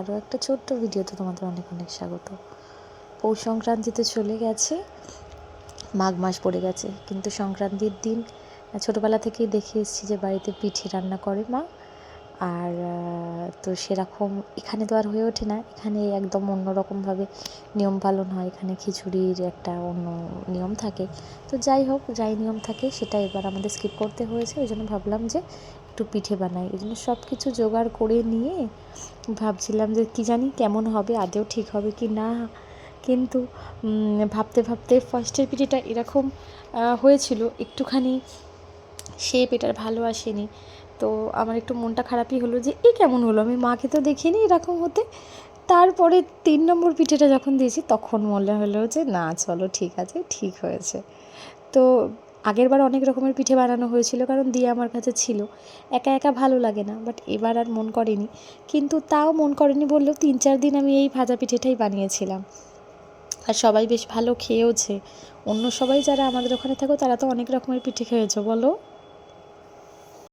আরও একটা ছোট্ট ভিডিওতে তোমাদের অনেক অনেক স্বাগত। পৌষ সংক্রান্তিতে চলে গেছে, মাঘ মাস পড়ে গেছে, কিন্তু সংক্রান্তির দিন ছোটোবেলা থেকেই দেখে এসেছি যে বাড়িতে পিঠে রান্না করে মা। আর তো সেরকম এখানে তো আর হয়ে ওঠে না, এখানে একদম অন্যরকমভাবে নিয়ম পালন হয়। এখানে খিচুড়ির একটা অন্য নিয়ম থাকে। তো যাই হোক, যাই নিয়ম থাকে সেটা এবার আমাদের স্কিপ করতে হয়েছে। ওই জন্য ভাবলাম যে একটু পিঠে বানাই। এই জন্য সব কিছু জোগাড় করে নিয়ে ভাবছিলাম যে কী জানি কেমন হবে, আদৌ ঠিক হবে কি না। কিন্তু ভাবতে ভাবতে ফার্স্টের পিঠেটা এরকম হয়েছিল, একটুখানি শেপ এটার ভালো আসেনি। তো আমার একটু মনটা খারাপই হলো যে কেমন হলো, আমি মাকে তো দেখিনি এরকম হতে। তারপরে 3 নম্বর পিঠেটা যখন দিয়েছি তখন মনে হলো যে না, চলো ঠিক আছে, ঠিক হয়েছে। তো আগেরবার অনেক রকমের পিঠে বানানো হয়েছিল, কারণ দিয়ে আমার কাছে ছিল। একা একা ভালো লাগে না, বাট এবার আর মন করেনি। কিন্তু তাও মন করেনি বললেও 3-4 দিন আমি এই ভাজা পিঠেটাই বানিয়েছিলাম, আর সবাই বেশ ভালো খেয়েওছে। অন্য সবাই যারা আমাদের ওখানে থাকো তারা তো অনেক রকমের পিঠে খেয়েছো বলো।